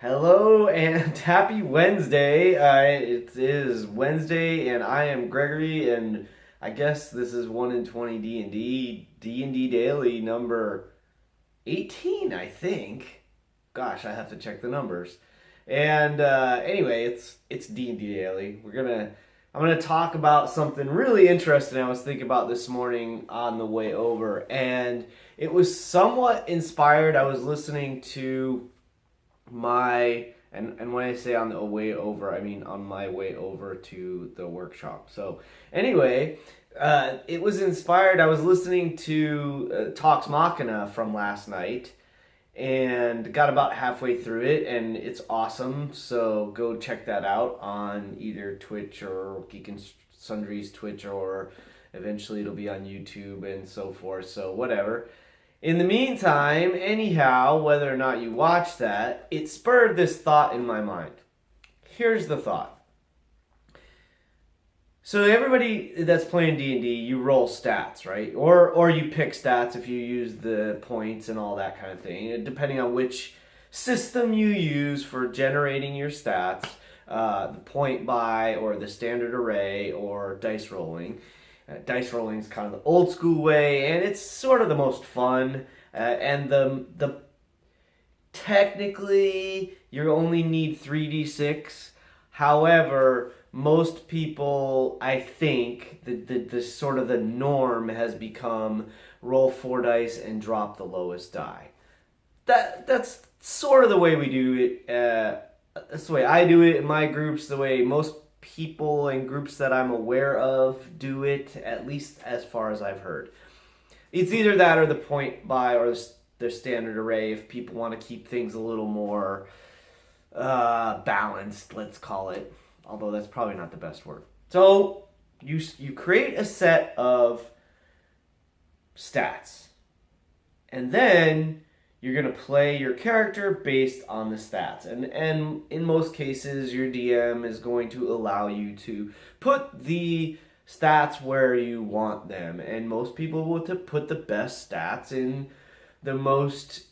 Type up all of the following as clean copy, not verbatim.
Hello and happy Wednesday. It is Wednesday and I am Gregory, and I guess this is 1 in 20 D&D Daily number 18, I think. Gosh, I have to check the numbers. And anyway, it's D&D Daily. I'm gonna talk about something really interesting I was thinking about this morning on the way over, and it was somewhat inspired. I was listening to and when I say on the way over, I mean on my way over to the workshop. So anyway, it was inspired. I was listening to Talks Machina from last night and got about halfway through it, and it's awesome. So go check that out on either Twitch or Geek and Sundry's Twitch, or eventually it'll be on YouTube and so forth. So whatever. In the meantime, anyhow, whether or not you watch that, it spurred this thought in my mind. Here's the thought. So everybody that's playing D&D, you roll stats, right? Or you pick stats if you use the points and all that kind of thing, depending on which system you use for generating your stats, the point buy or the standard array or dice rolling. Dice rolling is kind of the old school way, and it's sort of the most fun. And the technically you only need 3d6. However, most people, I think, the sort of the norm has become roll 4 dice and drop the lowest die. That's sort of the way we do it. That's the way I do it in my groups. The way most people and groups that I'm aware of do it, at least as far as I've heard. It's either that or the point buy or the standard array if people want to keep things a little more balanced, let's call it. Although that's probably not the best word. So you create a set of stats, and then you're going to play your character based on the stats. And in most cases, your DM is going to allow you to put the stats where you want them. And most people will put the best stats in the most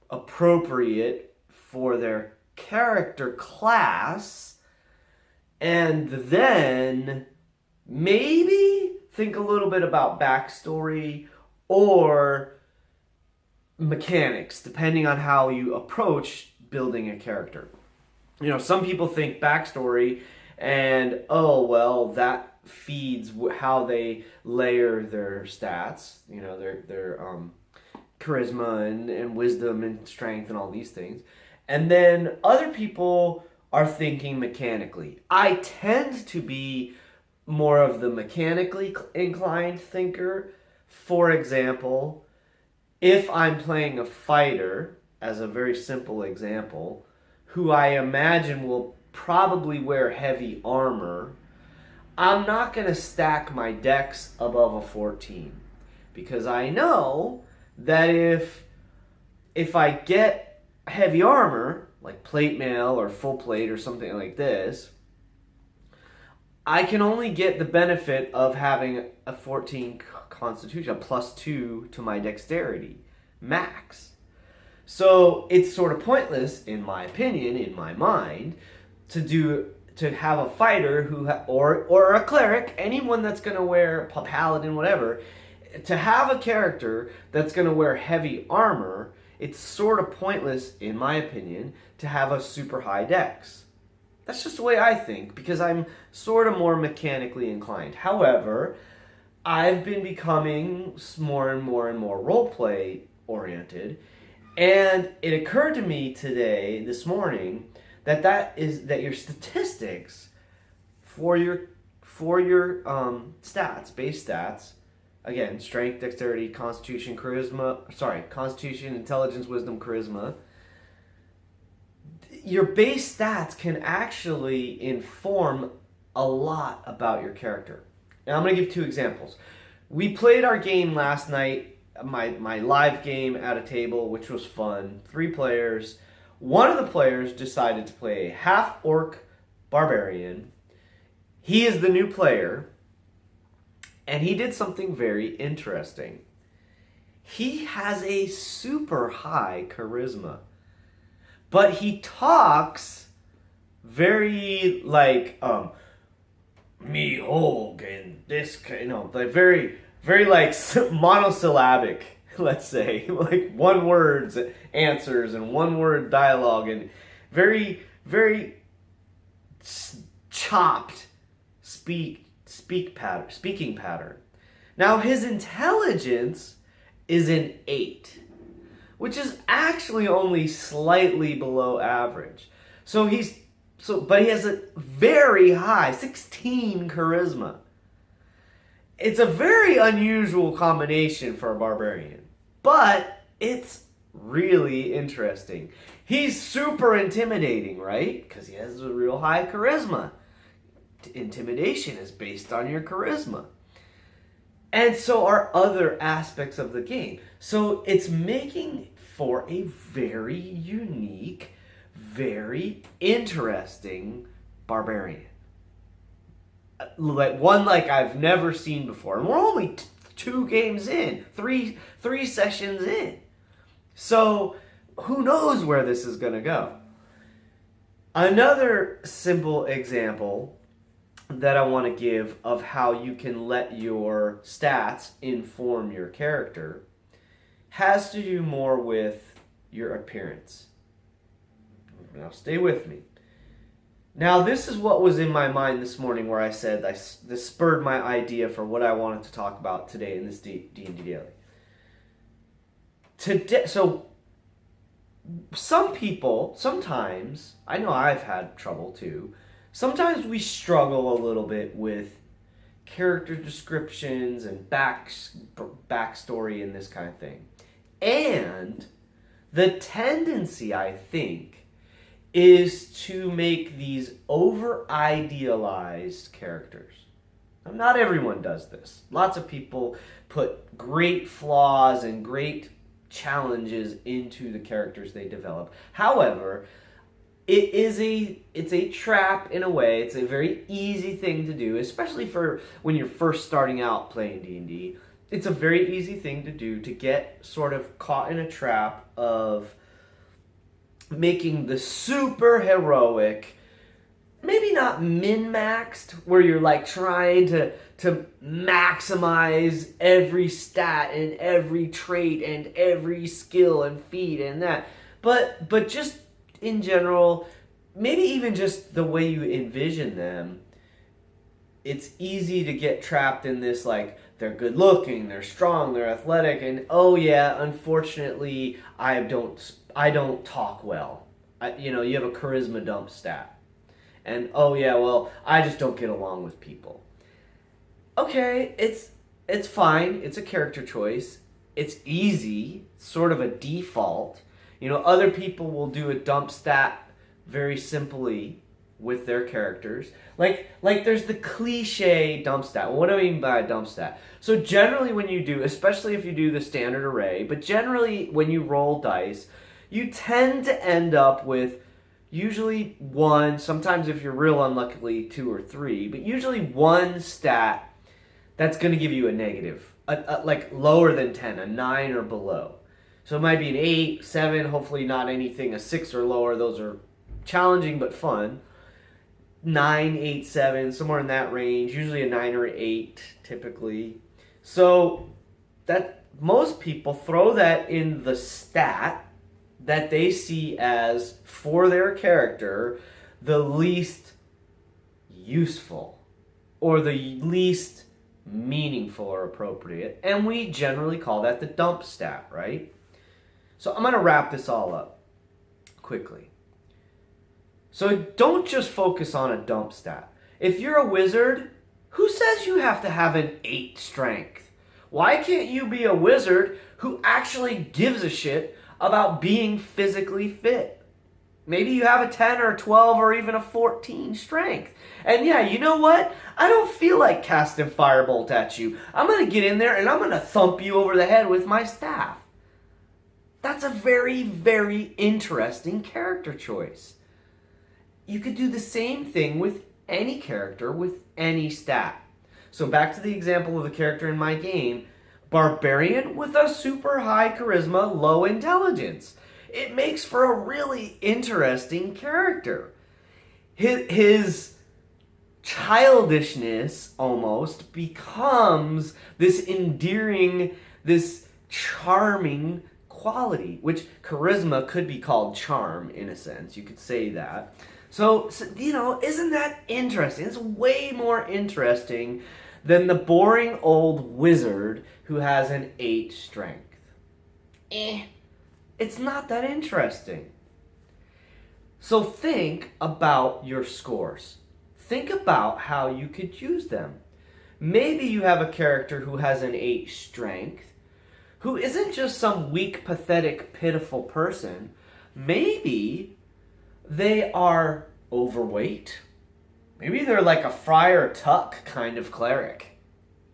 appropriate for their character class. And then maybe think a little bit about backstory or mechanics, depending on how you approach building a character. You know, some people think backstory and, oh, well, that feeds how they layer their stats, you know, their charisma and wisdom and strength and all these things. And then other people are thinking mechanically. I tend to be more of the mechanically inclined thinker. For example, if I'm playing a fighter, as a very simple example, who I imagine will probably wear heavy armor, I'm not going to stack my dex above a 14. Because I know that if I get heavy armor, like plate mail or full plate or something like this, I can only get the benefit of having a 14 constitution, a +2 to my dexterity, max. So it's sort of pointless, in my opinion, in my mind, to have a fighter or a cleric, anyone that's going to wear a paladin, whatever, to have a character that's going to wear heavy armor. It's sort of pointless, in my opinion, to have a super high dex. That's just the way I think, because I'm sort of more mechanically inclined. However, I've been becoming more and more roleplay oriented, and it occurred to me this morning, that your statistics for your stats, base stats, again, strength, dexterity, constitution, intelligence, wisdom, charisma. Your base stats can actually inform a lot about your character. Now, I'm going to give 2 examples. We played our game last night, my live game at a table, which was fun. 3 players. One of the players decided to play a half-orc barbarian. He is the new player, and he did something very interesting. He has a super high charisma. but he talks very like me hog and this, like very like monosyllabic, let's say, like one words answers and one word dialogue, and very chopped speaking pattern. Now his intelligence is an 8, which is actually only slightly below average. But he has a very high 16 charisma. It's a very unusual combination for a barbarian, but it's really interesting. He's super intimidating, right? Because he has a real high charisma. Intimidation is based on your charisma. And so are other aspects of the game. So it's making for a very unique, very interesting barbarian. Like I've never seen before. And we're only 2 games in, three sessions in. So who knows where this is going to go. Another simple example that I want to give of how you can let your stats inform your character has to do more with your appearance. Now stay with me. Now this is what was in my mind this morning, where I said this spurred my idea for what I wanted to talk about today in this D&D Daily. So some people, sometimes, I know I've had trouble too, sometimes we struggle a little bit with character descriptions and backstory and this kind of thing. And the tendency, I think, is to make these over-idealized characters. Now, not everyone does this. Lots of people put great flaws and great challenges into the characters they develop. However, it's a trap in a way. It's a very easy thing to do, especially for when you're first starting out playing D&D. It's a very easy thing to do to get sort of caught in a trap of making the super heroic, maybe not min-maxed, where you're like trying to maximize every stat and every trait and every skill and feat and that. But just in general, maybe even just the way you envision them, it's easy to get trapped in this, like, they're good looking, they're strong, they're athletic, and oh yeah, unfortunately, I don't talk well. You have a charisma dump stat. And oh yeah, well, I just don't get along with people. Okay, it's fine. It's a character choice. It's easy, sort of a default. Other people will do a dump stat very simply with their characters. Like there's the cliche dump stat. Well, what do I mean by a dump stat? So generally when you do, especially if you do the standard array, but generally when you roll dice, you tend to end up with usually 1, sometimes if you're real unluckily 2 or 3, but usually 1 stat that's going to give you a negative, like lower than 10, a 9 or below. So it might be an 8, 7, hopefully not anything a 6 or lower. Those are challenging but fun. 9, 8, 7, somewhere in that range, usually a 9 or 8 typically. So that most people throw that in the stat that they see as, for their character, the least useful or the least meaningful or appropriate. And we generally call that the dump stat, right? So I'm going to wrap this all up quickly. So don't just focus on a dump stat. If you're a wizard, who says you have to have an 8 strength? Why can't you be a wizard who actually gives a shit about being physically fit? Maybe you have a 10 or a 12 or even a 14 strength. And yeah, you know what? I don't feel like casting Firebolt at you. I'm going to get in there and I'm going to thump you over the head with my staff. That's a very, very interesting character choice. You could do the same thing with any character with any stat. So back to the example of the character in my game, barbarian with a super high charisma, low intelligence. it makes for a really interesting character. His childishness almost becomes this endearing, this charming quality, which charisma could be called charm in a sense. You could say that. So, isn't that interesting? It's way more interesting than the boring old wizard who has an 8 strength. It's not that interesting. So think about your scores. Think about how you could use them. Maybe you have a character who has an 8 strength, who isn't just some weak, pathetic, pitiful person. Maybe they are overweight. Maybe they're like a Friar Tuck kind of cleric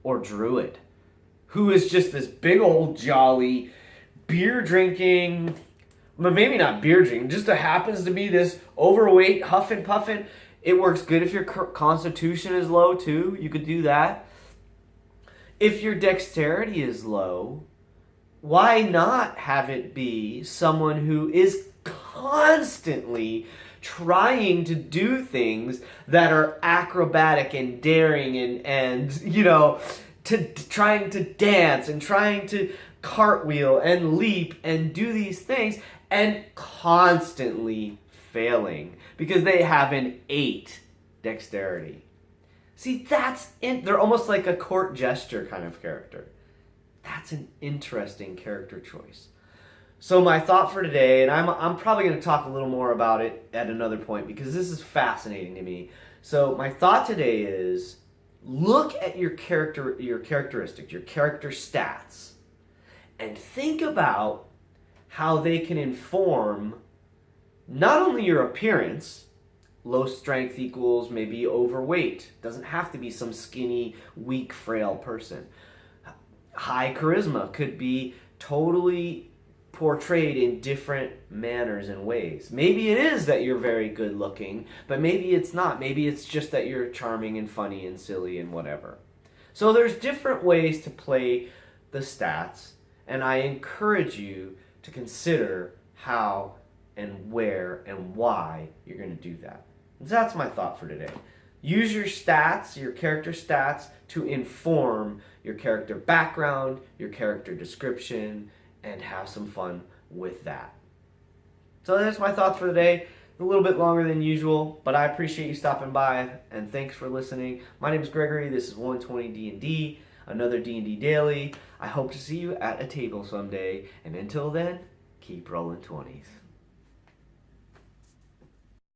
or druid who is just this big old jolly beer drinking, but maybe not beer drinking, just happens to be this overweight huffing puffing. It works good if your constitution is low too. You could do that. If your dexterity is low, why not have it be someone who is constantly trying to do things that are acrobatic and daring and trying to dance and trying to cartwheel and leap and do these things and constantly failing because they have an 8 dexterity. See, they're almost like a court jester kind of character. That's an interesting character choice. So my thought for today, and I'm probably going to talk a little more about it at another point because this is fascinating to me. So my thought today is look at your characteristics, your character stats, and think about how they can inform not only your appearance. Low strength equals maybe overweight. Doesn't have to be some skinny, weak, frail person. High charisma could be totally portrayed in different manners and ways. Maybe it is that you're very good looking, but maybe it's not. Maybe it's just that you're charming and funny and silly and whatever. So there's different ways to play the stats, and I encourage you to consider how and where and why you're going to do that. That's my thought for today. Use your stats, your character stats, to inform your character background, your character description, and have some fun with that. So that's my thoughts for today. A little bit longer than usual, but I appreciate you stopping by, and thanks for listening. My name is Gregory. This is 120 D&D, another D&D Daily. I hope to see you at a table someday, and until then, keep rolling 20s.